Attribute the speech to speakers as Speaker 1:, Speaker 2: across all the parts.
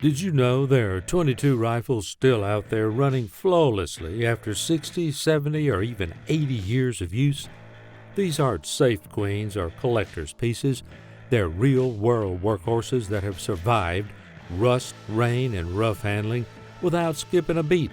Speaker 1: Did you know there are 22 rifles still out there running flawlessly after 60, 70, or even 80 years of use? These aren't safe queens or collector's pieces. They're real-world workhorses that have survived rust, rain, and rough handling without skipping a beat.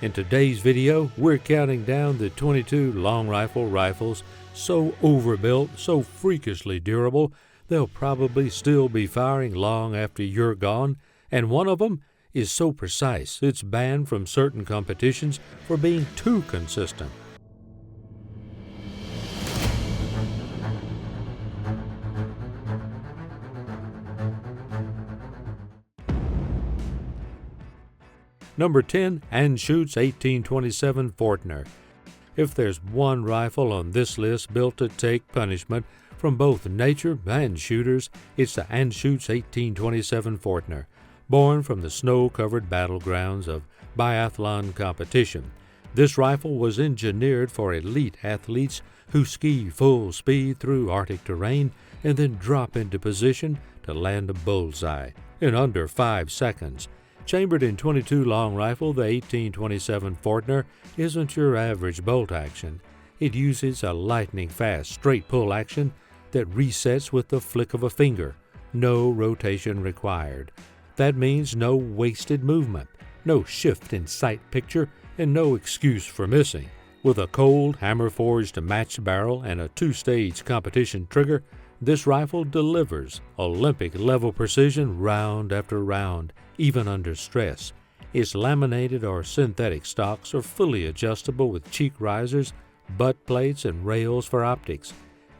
Speaker 1: In today's video, we're counting down the 22 long rifles so overbuilt, so freakishly durable, they'll probably still be firing long after you're gone. And one of them is so precise, it's banned from certain competitions for being too consistent. Number 10, Anschutz 1827 Fortner. If there's one rifle on this list built to take punishment from both nature and shooters, it's the Anschutz 1827 Fortner, born from the snow-covered battlegrounds of biathlon competition. This rifle was engineered for elite athletes who ski full speed through Arctic terrain and then drop into position to land a bullseye in under 5 seconds. Chambered in .22 long rifle, the 1827 Fortner isn't your average bolt action. It uses a lightning-fast straight pull action that resets with the flick of a finger. No rotation required. That means no wasted movement, no shift in sight picture, and no excuse for missing. With a cold, hammer-forged matched barrel and a 2-stage competition trigger, this rifle delivers Olympic-level precision round after round, even under stress. Its laminated or synthetic stocks are fully adjustable with cheek risers, butt plates, and rails for optics.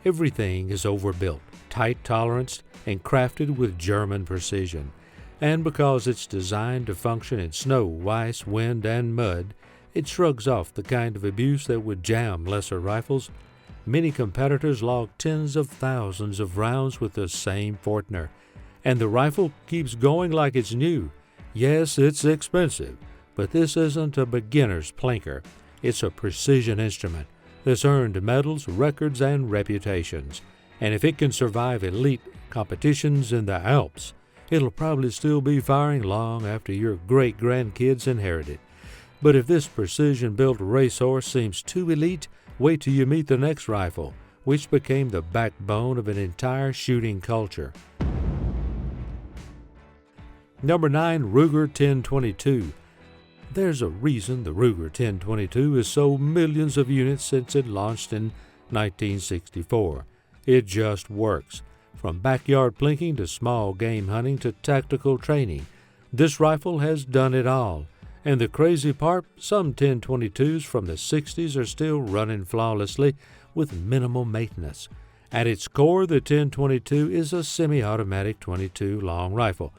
Speaker 1: Everything is overbuilt, tight toleranced, and crafted with German precision. And because it's designed to function in snow, ice, wind, and mud, it shrugs off the kind of abuse that would jam lesser rifles. Many competitors log tens of thousands of rounds with the same Fortner, and the rifle keeps going like it's new. Yes, it's expensive, but this isn't a beginner's plinker. It's a precision instrument that's earned medals, records, and reputations. And if it can survive elite competitions in the Alps, it'll probably still be firing long after your great-grandkids inherit it. But if this precision-built racehorse seems too elite, wait till you meet the next rifle, which became the backbone of an entire shooting culture. Number 9, Ruger 1022. There's a reason the Ruger 1022 has sold millions of units since it launched in 1964. It just works. From backyard plinking to small game hunting to tactical training, this rifle has done it all. And the crazy part, some 1022s from the 60s are still running flawlessly with minimal maintenance. At its core, the 1022 is a semi-automatic .22 long rifle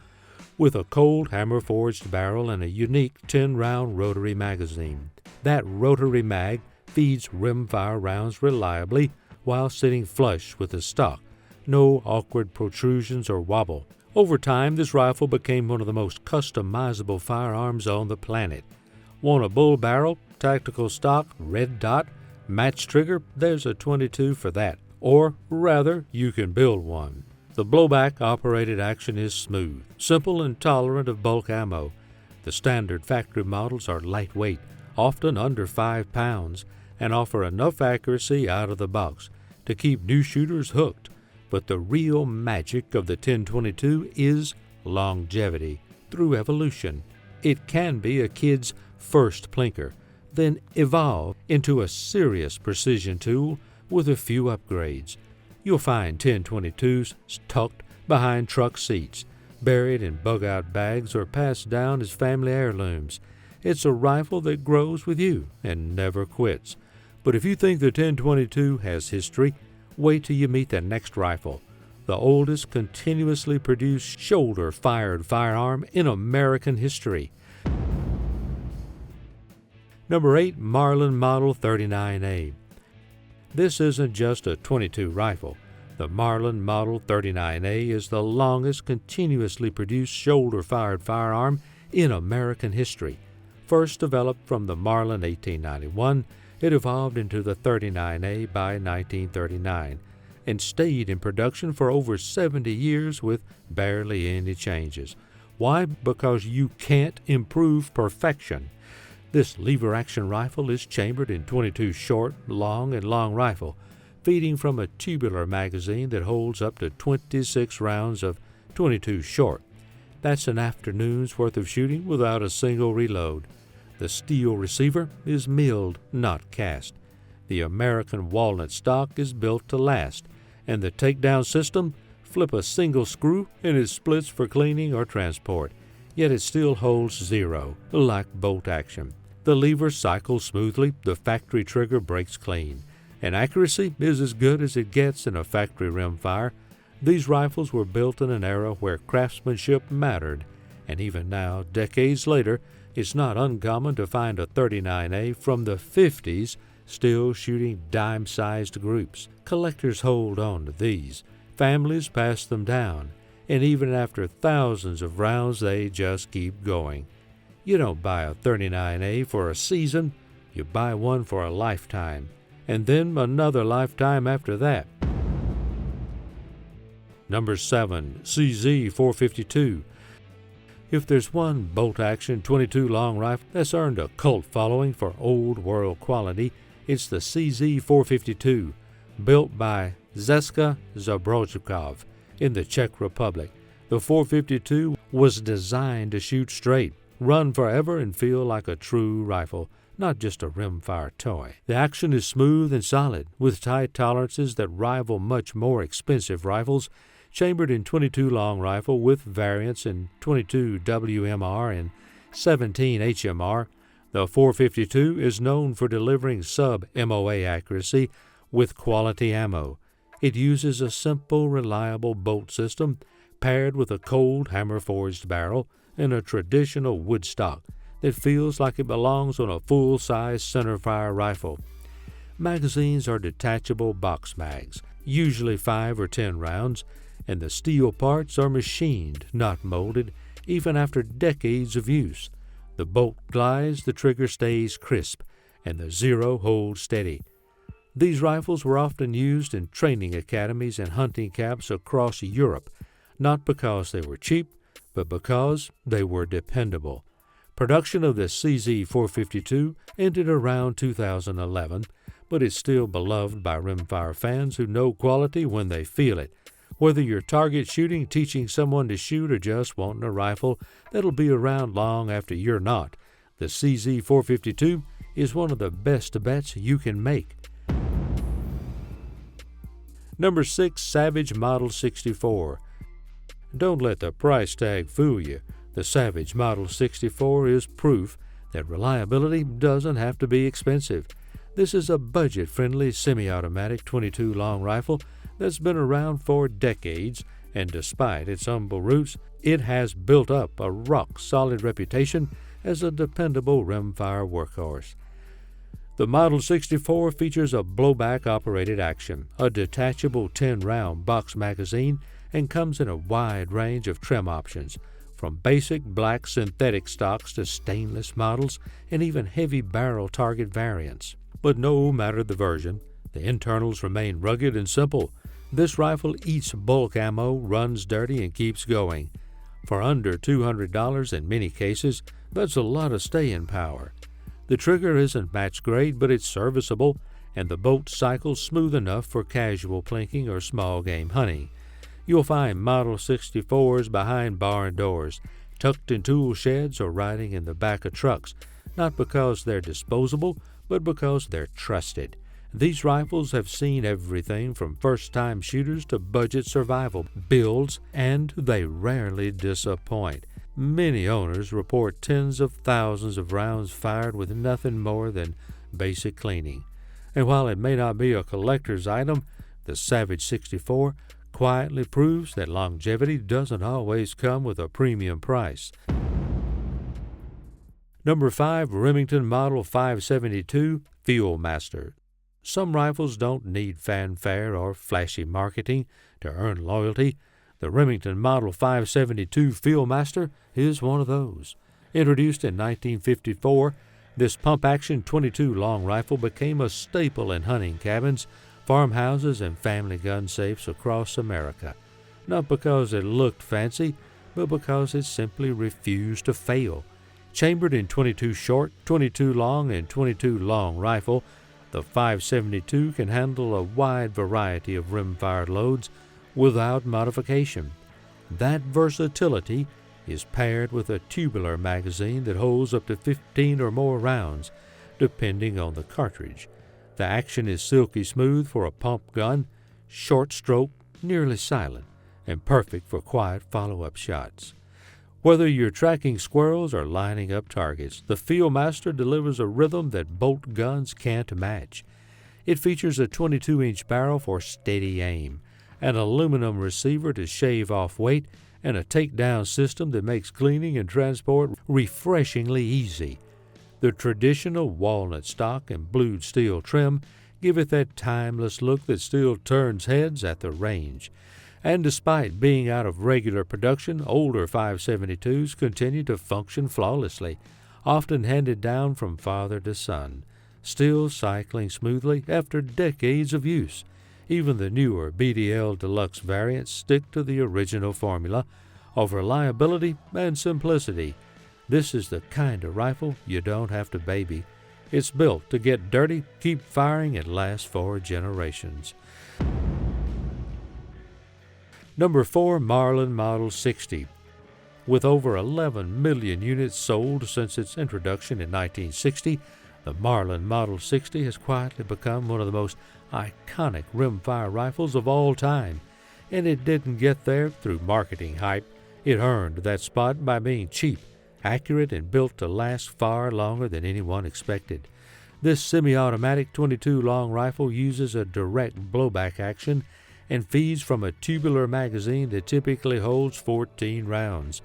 Speaker 1: with a cold hammer-forged barrel and a unique 10-round rotary magazine. That rotary mag feeds rimfire rounds reliably while sitting flush with the stock. No awkward protrusions or wobble. Over time, this rifle became one of the most customizable firearms on the planet. Want a bull barrel, tactical stock, red dot, match trigger? There's a .22 for that. Or rather, you can build one. The blowback operated action is smooth, simple, and tolerant of bulk ammo. The standard factory models are lightweight, often under 5 pounds, and offer enough accuracy out of the box to keep new shooters hooked. But the real magic of the 1022 is longevity through evolution. It can be a kid's first plinker, then evolve into a serious precision tool with a few upgrades. You'll find 1022s tucked behind truck seats, buried in bug-out bags, or passed down as family heirlooms. It's a rifle that grows with you and never quits. But if you think the 1022 has history, wait till you meet the next rifle, the oldest continuously produced shoulder-fired firearm in American history. Number 8, Marlin Model 39A. This isn't just a .22 rifle. The Marlin Model 39A is the longest continuously produced shoulder-fired firearm in American history. First developed from the Marlin 1891, it evolved into the 39A by 1939 and stayed in production for over 70 years with barely any changes. Why? Because you can't improve perfection. This lever-action rifle is chambered in 22 short, long, and long rifle, feeding from a tubular magazine that holds up to 26 rounds of 22 short. That's an afternoon's worth of shooting without a single reload. The steel receiver is milled, not cast. The American walnut stock is built to last, and the takedown system, flip a single screw and it splits for cleaning or transport, yet it still holds zero, like bolt action. The lever cycles smoothly, the factory trigger breaks clean, and accuracy is as good as it gets in a factory rimfire. These rifles were built in an era where craftsmanship mattered, and even now, decades later, it's not uncommon to find a 39A from the 50s still shooting dime-sized groups. Collectors hold on to these. Families pass them down, and even after thousands of rounds, they just keep going. You don't buy a 39A for a season, you buy one for a lifetime, and then another lifetime after that. Number 7. CZ452. If there's one bolt-action 22 long rifle that's earned a cult following for old-world quality, it's the CZ452, built by Zeska Zabrojkov in the Czech Republic. The 452 was designed to shoot straight, run forever, and feel like a true rifle, not just a rimfire toy. The action is smooth and solid, with tight tolerances that rival much more expensive rifles, chambered in 22 long rifle with variants in 22 WMR and 17 HMR. The 452 is known for delivering sub-MOA accuracy with quality ammo. It uses a simple, reliable bolt system paired with a cold hammer-forged barrel and a traditional wood stock that feels like it belongs on a full-size centerfire rifle. Magazines are detachable box mags, usually 5 or 10 rounds, and the steel parts are machined, not molded, even after decades of use. The bolt glides, the trigger stays crisp, and the zero holds steady. These rifles were often used in training academies and hunting camps across Europe, not because they were cheap, but because they were dependable. Production of the CZ452 ended around 2011, but it's still beloved by rimfire fans who know quality when they feel it. Whether you're target shooting, teaching someone to shoot, or just wanting a rifle that'll be around long after you're not, the CZ452 is one of the best bets you can make. Number 6. Savage Model 64. Don't let the price tag fool you. The Savage Model 64 is proof that reliability doesn't have to be expensive. This is a budget-friendly semi-automatic 22 long rifle that's been around for decades, and despite its humble roots, it has built up a rock-solid reputation as a dependable rimfire workhorse. The Model 64 features a blowback-operated action, a detachable 10-round box magazine, and comes in a wide range of trim options, from basic black synthetic stocks to stainless models and even heavy barrel target variants. But no matter the version, the internals remain rugged and simple. This rifle eats bulk ammo, runs dirty, and keeps going. For under $200 in many cases, that's a lot of staying power. The trigger isn't match grade, but it's serviceable, and the bolt cycles smooth enough for casual plinking or small game hunting. You'll find Model 64s behind barn doors, tucked in tool sheds, or riding in the back of trucks, not because they're disposable, but because they're trusted. These rifles have seen everything from first-time shooters to budget survival builds, and they rarely disappoint. Many owners report tens of thousands of rounds fired with nothing more than basic cleaning. And while it may not be a collector's item, the Savage 64 quietly proves that longevity doesn't always come with a premium price. Number 5. Remington Model 572 Fieldmaster. Some rifles don't need fanfare or flashy marketing to earn loyalty. The Remington Model 572 Fieldmaster is one of those. Introduced in 1954, this pump-action 22 long rifle became a staple in hunting cabins, farmhouses, and family gun safes across America. Not because it looked fancy, but because it simply refused to fail. Chambered in 22 short, 22 long, and 22 long rifle, the 5.72 can handle a wide variety of rim-fired loads without modification. That versatility is paired with a tubular magazine that holds up to 15 or more rounds, depending on the cartridge. The action is silky smooth for a pump gun, short stroke, nearly silent, and perfect for quiet follow-up shots. Whether you're tracking squirrels or lining up targets, the Fieldmaster delivers a rhythm that bolt guns can't match. It features a 22-inch barrel for steady aim, an aluminum receiver to shave off weight, and a takedown system that makes cleaning and transport refreshingly easy. The traditional walnut stock and blued steel trim give it that timeless look that still turns heads at the range. And despite being out of regular production, older 5.72s continue to function flawlessly, often handed down from father to son, still cycling smoothly after decades of use. Even the newer BDL Deluxe variants stick to the original formula of reliability and simplicity. This is the kind of rifle you don't have to baby. It's built to get dirty, keep firing, and last for generations. Number 4, Marlin Model 60. With over 11 million units sold since its introduction in 1960, the Marlin Model 60 has quietly become one of the most iconic rimfire rifles of all time. And it didn't get there through marketing hype. It earned that spot by being cheap, accurate, and built to last far longer than anyone expected. This semi-automatic 22 long rifle uses a direct blowback action and feeds from a tubular magazine that typically holds 14 rounds.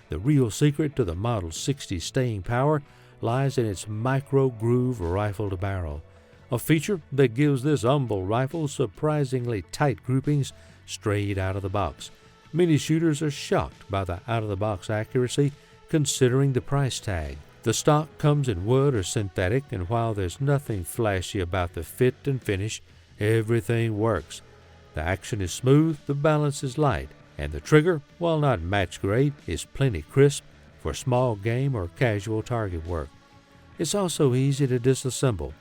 Speaker 1: The real secret to the Model 60 staying power lies in its micro-groove rifle-to-barrel, a feature that gives this humble rifle surprisingly tight groupings straight out of the box. Many shooters are shocked by the out-of-the-box accuracy, considering the price tag. The stock comes in wood or synthetic, and while there's nothing flashy about the fit and finish, everything works. The action is smooth, the balance is light, and the trigger, while not match grade, is plenty crisp for small game or casual target work. It's also easy to disassemble,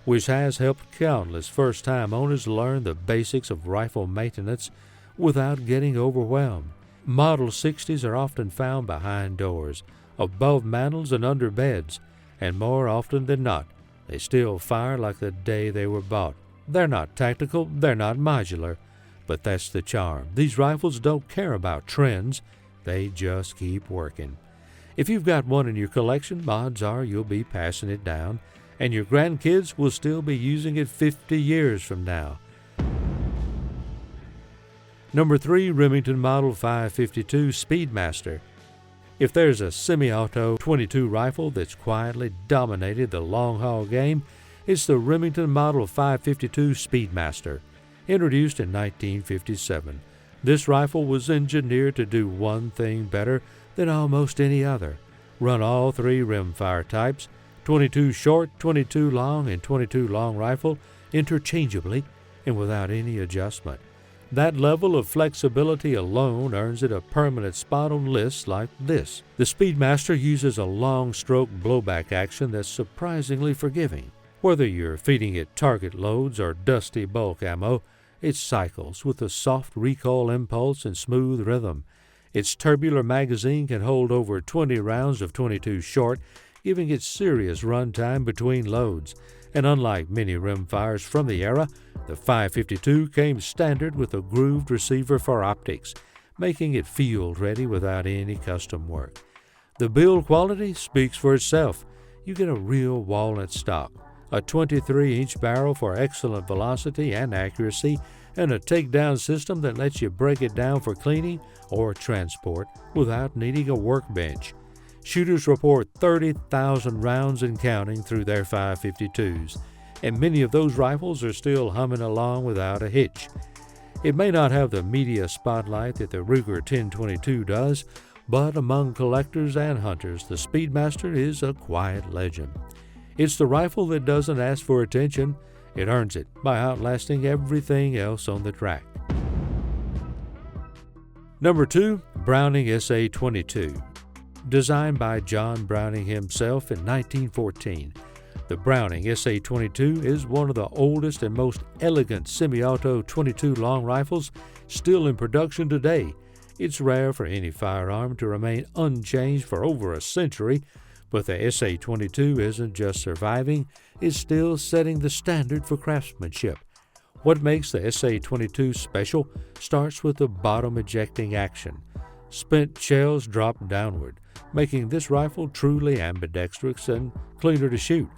Speaker 1: which has helped countless first-time owners learn the basics of rifle maintenance without getting overwhelmed. Model 60s are often found behind doors, above mantels and under beds, and more often than not, they still fire like the day they were bought. They're not tactical, they're not modular, but that's the charm. These rifles don't care about trends, they just keep working. If you've got one in your collection, odds are you'll be passing it down, and your grandkids will still be using it 50 years from now. Number 3, Remington Model 5.52 Speedmaster. If there's a semi-auto 22 rifle that's quietly dominated the long-haul game, it's the Remington Model 5.52 Speedmaster, introduced in 1957. This rifle was engineered to do one thing better than almost any other: run all three rimfire types, 22 short, 22 long, and 22 long rifle, interchangeably and without any adjustment. That level of flexibility alone earns it a permanent spot on lists like this. The Speedmaster uses a long stroke blowback action that's surprisingly forgiving. Whether you're feeding it target loads or dusty bulk ammo, it cycles with a soft recoil impulse and smooth rhythm. Its tubular magazine can hold over 20 rounds of 22 short, giving it serious runtime between loads. And unlike many rimfires from the era, the 5.52 came standard with a grooved receiver for optics, making it field-ready without any custom work. The build quality speaks for itself. You get a real walnut stock, a 23-inch barrel for excellent velocity and accuracy, and a takedown system that lets you break it down for cleaning or transport without needing a workbench. Shooters report 30,000 rounds and counting through their 5.52s, and many of those rifles are still humming along without a hitch. It may not have the media spotlight that the Ruger 1022 does, but among collectors and hunters, the Speedmaster is a quiet legend. It's the rifle that doesn't ask for attention. It earns it by outlasting everything else on the track. Number 2. Browning SA-22. Designed by John Browning himself in 1914, the Browning SA-22 is one of the oldest and most elegant semi-auto .22 long rifles still in production today. It's rare for any firearm to remain unchanged for over a century, but the SA-22 isn't just surviving, it's still setting the standard for craftsmanship. What makes the SA-22 special starts with the bottom ejecting action. Spent shells drop downward, making this rifle truly ambidextrous and cleaner to shoot,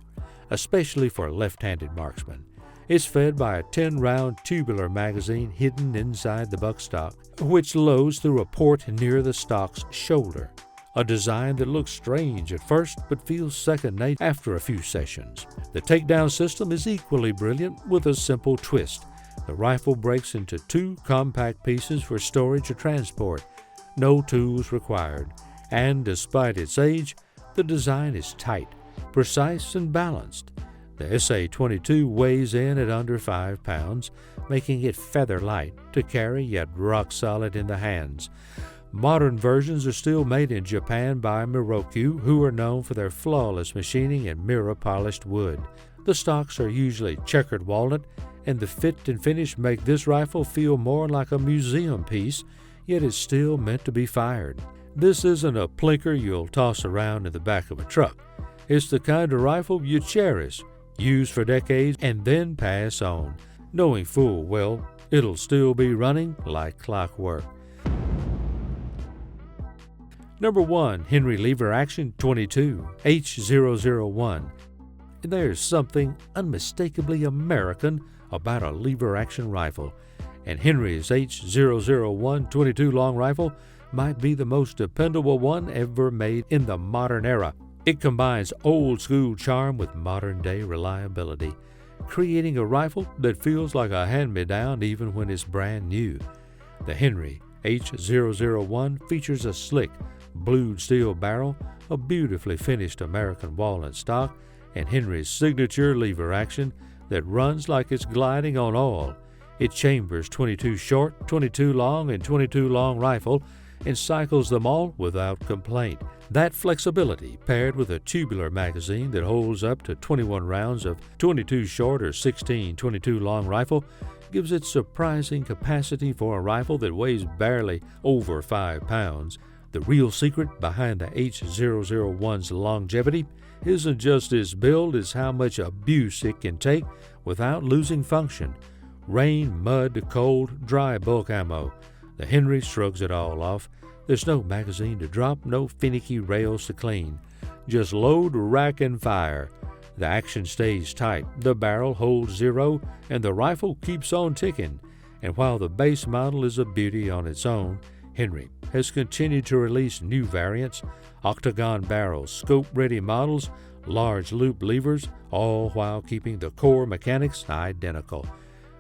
Speaker 1: especially for left-handed marksmen. It's fed by a 10-round tubular magazine hidden inside the buttstock, which loads through a port near the stock's shoulder, a design that looks strange at first but feels second nature after a few sessions. The takedown system is equally brilliant with a simple twist. The rifle breaks into 2 compact pieces for storage or transport. No tools required, and despite its age, the design is tight, precise, and balanced. The SA-22 weighs in at under 5 pounds, making it feather light to carry yet rock solid in the hands. Modern versions are still made in Japan by Miroku, who are known for their flawless machining and mirror-polished wood. The stocks are usually checkered walnut, and the fit and finish make this rifle feel more like a museum piece, yet it's still meant to be fired. This isn't a plinker you'll toss around in the back of a truck. It's the kind of rifle you cherish, use for decades, and then pass on, knowing full well it'll still be running like clockwork. Number 1. Henry Lever Action 22 H001. There's something unmistakably American about a lever action rifle, and Henry's H001 .22 long rifle might be the most dependable one ever made in the modern era. It combines old-school charm with modern-day reliability, creating a rifle that feels like a hand-me-down even when it's brand new. The Henry H001 features a slick, blued steel barrel, a beautifully finished American walnut stock, and Henry's signature lever action that runs like it's gliding on oil. It chambers 22 short, 22 long, and 22 long rifle and cycles them all without complaint. That flexibility, paired with a tubular magazine that holds up to 21 rounds of 22 short or 16 22 long rifle, gives it surprising capacity for a rifle that weighs barely over 5 pounds. The real secret behind the H001's longevity isn't just its build, it's how much abuse it can take without losing function. Rain, mud, cold, dry bulk ammo. The Henry shrugs it all off. There's no magazine to drop, no finicky rails to clean. Just load, rack, and fire. The action stays tight, the barrel holds zero, and the rifle keeps on ticking. And while the base model is a beauty on its own, Henry has continued to release new variants, octagon barrels, scope-ready models, large loop levers, all while keeping the core mechanics identical.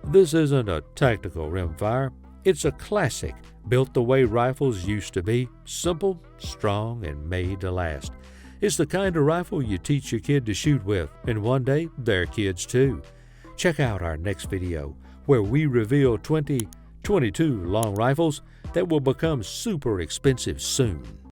Speaker 1: This isn't a tactical rimfire, it's a classic, built the way rifles used to be, simple, strong, and made to last. It's the kind of rifle you teach your kid to shoot with, and one day their kids too. Check out our next video, where we reveal 20 22 long rifles that will become super expensive soon.